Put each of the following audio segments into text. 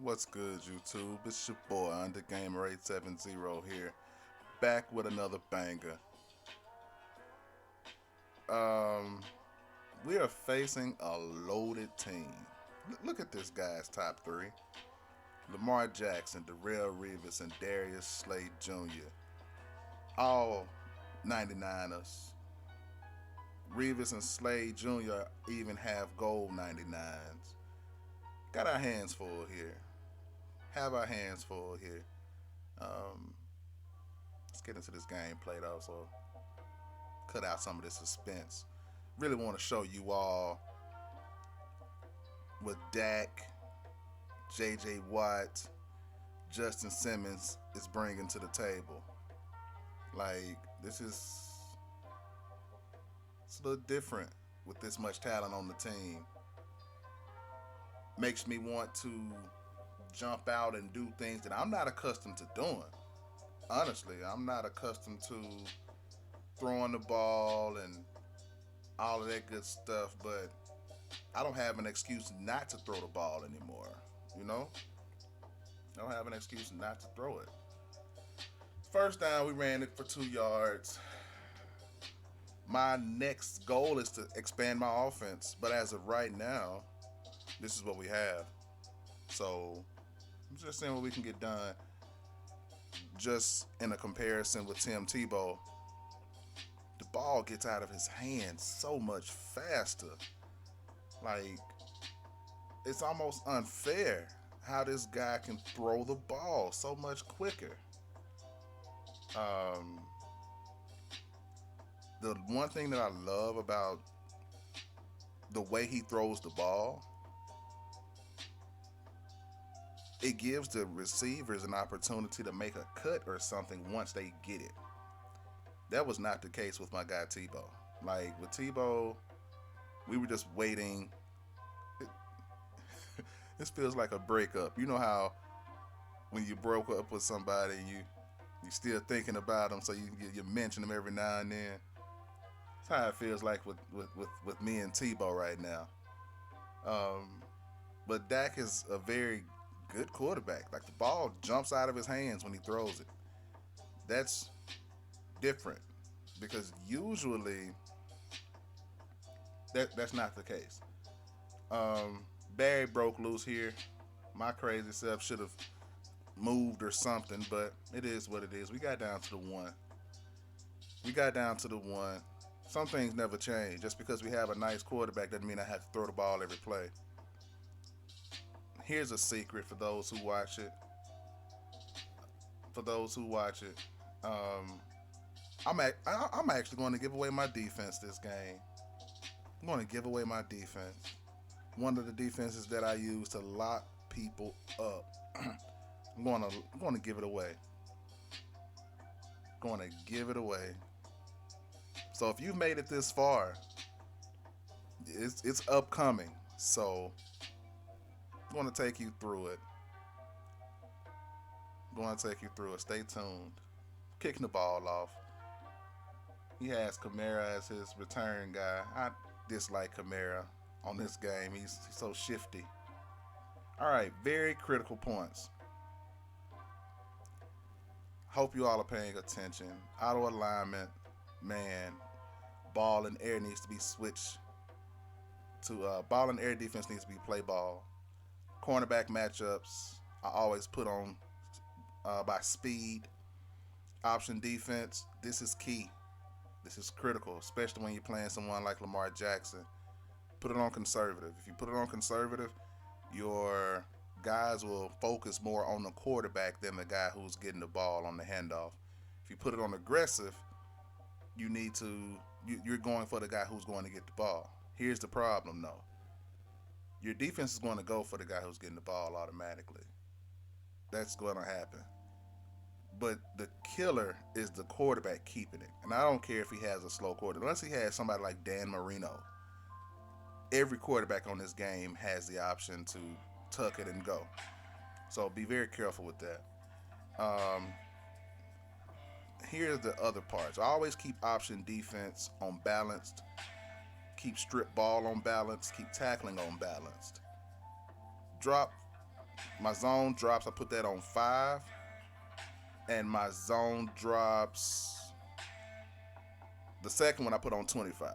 What's good, YouTube? It's your boy, UnderGamer870 here, back with another banger. Um, we are facing a loaded team. Look at this guy's top three: Lamar Jackson, Darrell Revis, and Darius Slade Jr. All 99ers. Revis and Slade Jr. even have gold 99s. Got our hands full here. Have our hands full here. Um, let's get into this gameplay though. So cut out some of the suspense. Really want to show you all what Dak, J.J. Watt, Justin Simmons is bringing to the table. Like this is it's a little different with this much talent on the team. Makes me want to jump out and do things that I'm not accustomed to doing. Honestly, I'm not accustomed to throwing the ball and all of that good stuff, but I don't have an excuse not to throw the ball anymore. You know? I don't have an excuse not to throw it. First down, we ran it for 2 yards. My next goal is to expand my offense, but as of right now, this is what we have. So I'm just saying what we can get done. Just in a comparison with Tim Tebow, the ball gets out of his hands so much faster. Like, it's almost unfair how this guy can throw the ball so much quicker. Um, the one thing that I love about the way he throws the ball, it gives the receivers an opportunity to make a cut or something once they get it. That was not the case with my guy Tebow. Like with Tebow, we were just waiting. This feels like a breakup. You know how when you broke up with somebody, you still thinking about them, so you mention them every now and then. That's how it feels like with me and Tebow right now. Um, but Dak is a very good quarterback. Like the ball jumps out of his hands when he throws it. That's different because usually that's not the case. Barry broke loose here. My crazy self should have moved or something, but it is what it is. We got down to the one. We got down to the one. Some things never change. Just because we have a nice quarterback doesn't mean I have to throw the ball every play. Here's a secret for those who watch it. For those who watch it, um, I'm actually going to give away my defense this game. I'm going to give away my defense. One of the defenses that I use to lock people up. I'm going to give it away. Going to give it away. So if you've made it this far, it's upcoming. So I'm going to take you through it. I'm going to take you through it. Stay tuned. Kicking the ball off. He has Kamara as his return guy. I dislike Kamara on this game. He's so shifty. All right, very critical points. Hope you all are paying attention. Auto alignment, man. Ball and air needs to be switched to ball and air defense needs to be play ball. Cornerback matchups I always put on by speed. Option defense. This is key. This is critical, especially when you're playing someone like Lamar Jackson. Put it on conservative. If you put it on conservative, your guys will focus more on the quarterback than the guy who's getting the ball on the handoff. If you put it on aggressive, you need to you're going for the guy who's going to get the ball. Here's the problem though. Your defense is going to go for the guy who's getting the ball automatically. That's going to happen. But the killer is the quarterback keeping it. And I don't care if he has a slow quarterback. Unless he has somebody like Dan Marino. Every quarterback on this game has the option to tuck it and go. So be very careful with that. Um, Here's the other parts. I always keep option defense on balanced. Keep strip ball on balance. Keep tackling on balanced. Drop My zone drops, I put that on 5, and my zone drops. The second one I put on 25.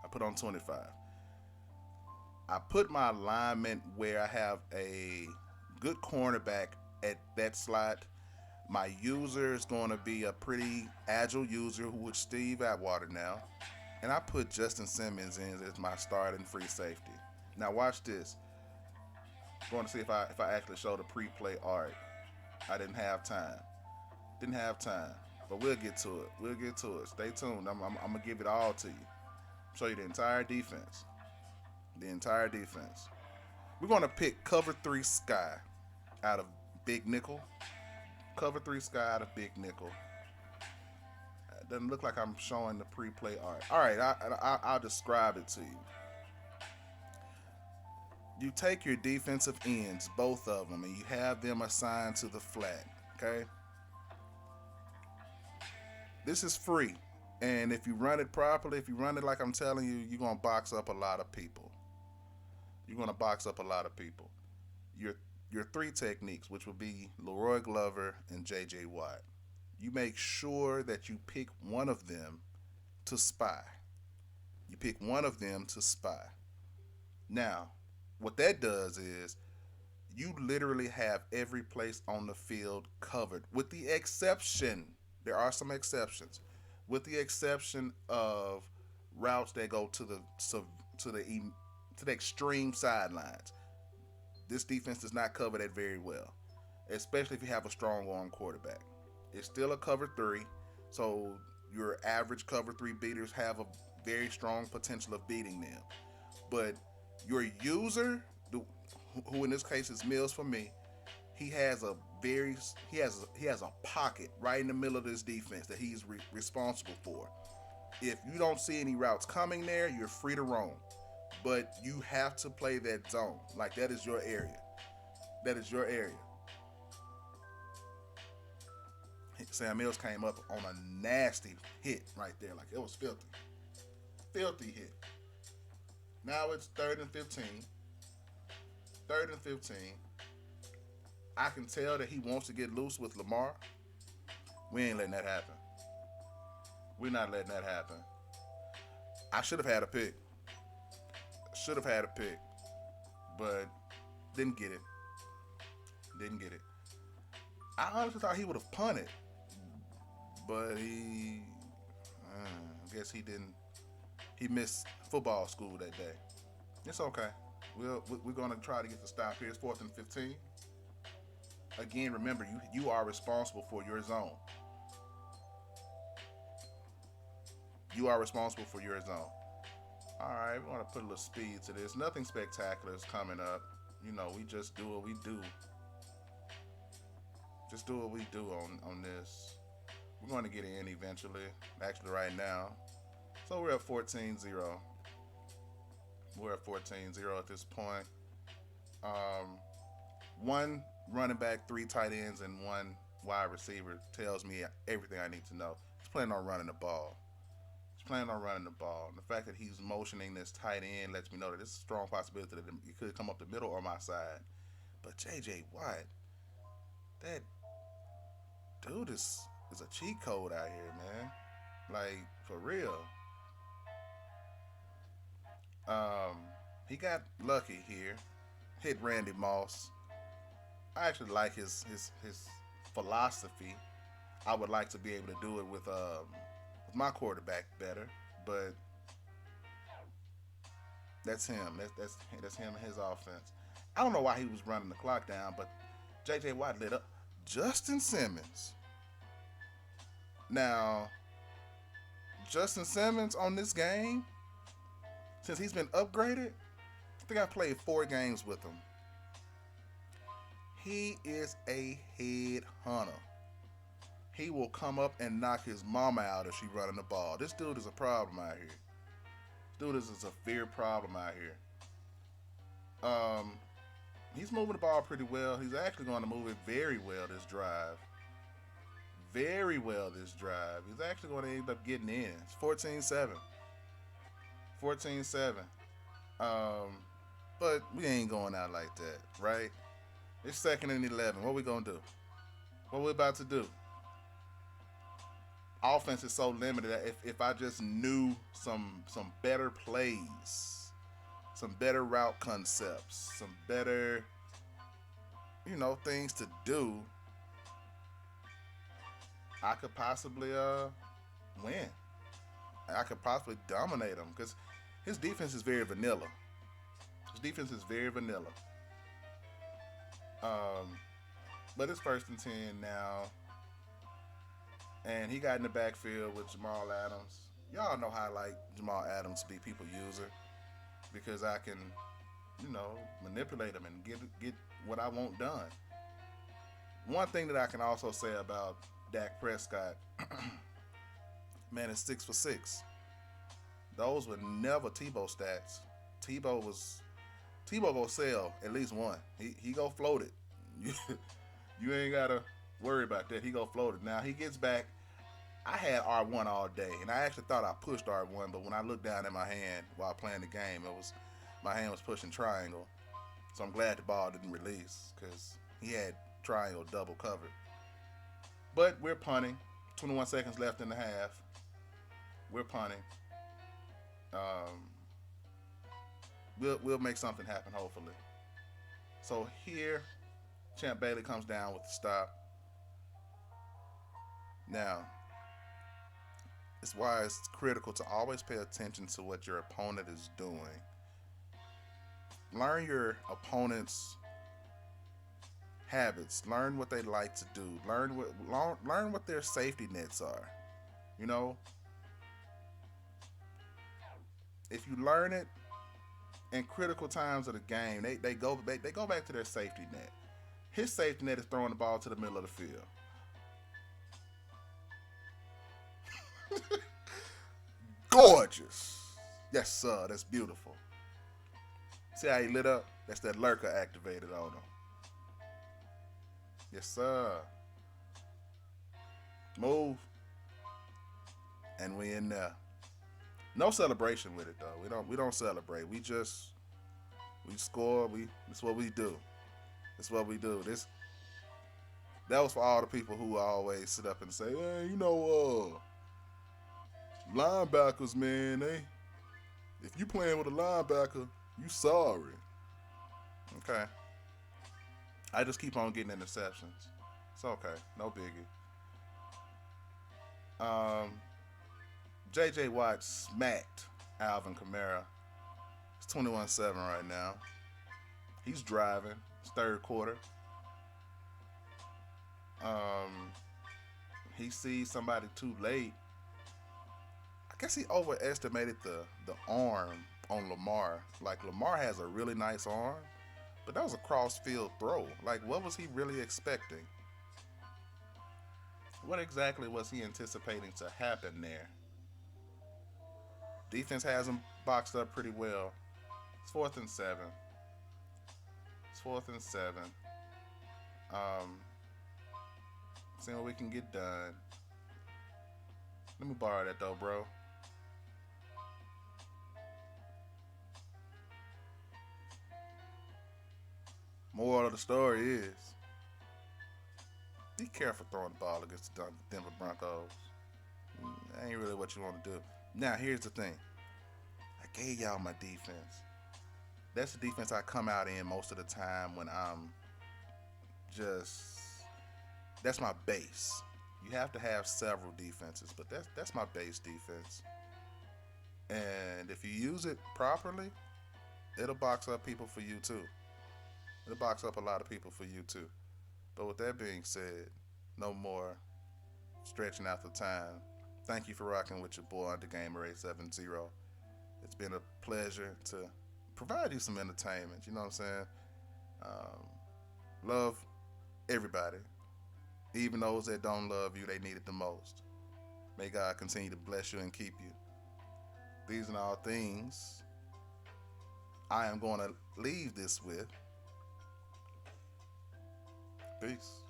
I put on 25. I put my alignment where I have a good cornerback at that slot. My user is going to be a pretty agile user who is Steve Atwater now. And I put Justin Simmons in as my starting free safety. Now watch this. I'm going to see if I actually show the pre-play art. I didn't have time. Didn't have time. But we'll get to it. We'll get to it. Stay tuned. I'm going to give it all to you. Show you the entire defense. The entire defense. We're going to pick cover 3 sky out of big nickel. Cover 3 sky out of big nickel. It doesn't look like I'm showing the pre-play art. All right, I'll describe it to you. You take your defensive ends, both of them, and you have them assigned to the flat, okay? This is free. And if you run it properly, if you run it like I'm telling you, you're going to box up a lot of people. You're going to box up a lot of people. Your 3 techniques, which will be Leroy Glover and J.J. Watt. You make sure that you pick one of them to spy. You pick one of them to spy. Now, what that does is you literally have every place on the field covered, with the exception, there are some exceptions, with the exception of routes that go to the extreme sidelines. This defense does not cover that very well, especially if you have a strong arm quarterback. It's still a cover 3, so your average cover 3 beaters have a very strong potential of beating them. But your user, who in this case is Mills for me, he has a pocket right in the middle of this defense that he's responsible for. If you don't see any routes coming there, you're free to roam. But you have to play that zone. Like, that is your area. That is your area. Sam Mills came up on a nasty hit right there. Like, it was filthy. Filthy hit. Now it's 3rd and 15. 3rd and 15. I can tell that he wants to get loose with Lamar. We ain't letting that happen. We're not letting that happen. I should have had a pick. But didn't get it. I honestly thought he would have punted, but I guess he didn't. He missed football school that day. It's okay. We're going to try to get the stop here. It's 4th and 15. Again, remember, you are responsible for your zone. You are responsible for your zone. All right, we want to put a little speed to this. Nothing spectacular is coming up. You know, we just do what we do. Just do what we do on this. We're going to get in eventually. Actually, right now. So we're at 14-0. We're at 14-0 at this point. 1 running back, 3 tight ends, and 1 wide receiver tells me everything I need to know. He's planning on running the ball. And the fact that he's motioning this tight end lets me know that there's a strong possibility that he could come up the middle or my side. But J.J. Watt, that dude is a cheat code out here, man. Like, for real. He got lucky here. Hit Randy Moss. I actually like his philosophy. I would like to be able to do it with my quarterback better, but that's him. That's him and his offense. I don't know why he was running the clock down, but J.J. Watt lit up Justin Simmons. Now, Justin Simmons on this game, since he's been upgraded, I think I played 4 games with him. He is a head hunter. He will come up and knock his mama out if she running the ball. This dude is a problem out here. Dude is a severe problem out here. He's moving the ball pretty well. He's actually going to move it very well this drive. He's actually going to end up getting in. It's 14-7. 14-7. But we ain't going out like that, right? It's second and 11. What we gonna do? What we about to do? Offense is so limited that if I just knew some better plays, some better route concepts, some better things to do, I could possibly win. I could possibly dominate him because his defense is very vanilla. His defense is very vanilla. Um, but it's first and 10 now, and he got in the backfield with Jamal Adams. Y'all know how I like Jamal Adams to be people user because I can, manipulate him and get what I want done. One thing that I can also say about Dak Prescott, man, is 6 for 6. Those were never Tebow stats. Tebow go sell at least one. He go float it. You ain't gotta worry about that. He go float it. Now he gets back. I had R1 all day, and I actually thought I pushed R1, but when I looked down at my hand while playing the game, my hand was pushing triangle. So I'm glad the ball didn't release because he had triangle double covered. But we're punting. 21 seconds left in the half. We're punting. We'll make something happen, hopefully. So here, Champ Bailey comes down with the stop. Now, it's why it's critical to always pay attention to what your opponent is doing. Learn your opponent's habits. Learn what they like to do. Learn what their safety nets are. If you learn it in critical times of the game, they go back to their safety net. His safety net is throwing the ball to the middle of the field. Gorgeous. Yes, sir. That's beautiful. See how he lit up? That's that lurker activated on him. Yes, sir. Move. And we in there. No celebration with it though. We don't celebrate. We score. That's what we do. That's what we do. That was for all the people who always sit up and say, hey, linebackers, man, if you playing with a linebacker, you sorry. Okay. I just keep on getting interceptions. It's okay. No biggie. J.J. Watt smacked Alvin Kamara. It's 21-7 right now. He's driving. It's third quarter. He sees somebody too late. I guess he overestimated the arm on Lamar. Like, Lamar has a really nice arm, but that was a cross-field throw. Like, what was he really expecting? What exactly was he anticipating to happen there? Defense has him boxed up pretty well. It's 4th and 7. Seeing what we can get done. Let me borrow that though, bro. Moral of the story is, be careful throwing the ball against the Denver Broncos. That ain't really what you want to do. Now, here's the thing. I gave y'all my defense. That's the defense I come out in most of the time when I'm that's my base. You have to have several defenses, but that's my base defense. And if you use it properly, it'll box up people for you too. It'll box up a lot of people for you too. But with that being said, no more stretching out the time. Thank you for rocking with your boy, TheGamer870. It's been a pleasure to provide you some entertainment. You know what I'm saying? Love everybody. Even those that don't love you, they need it the most. May God continue to bless you and keep you. These are all things I am going to leave this with. Peace.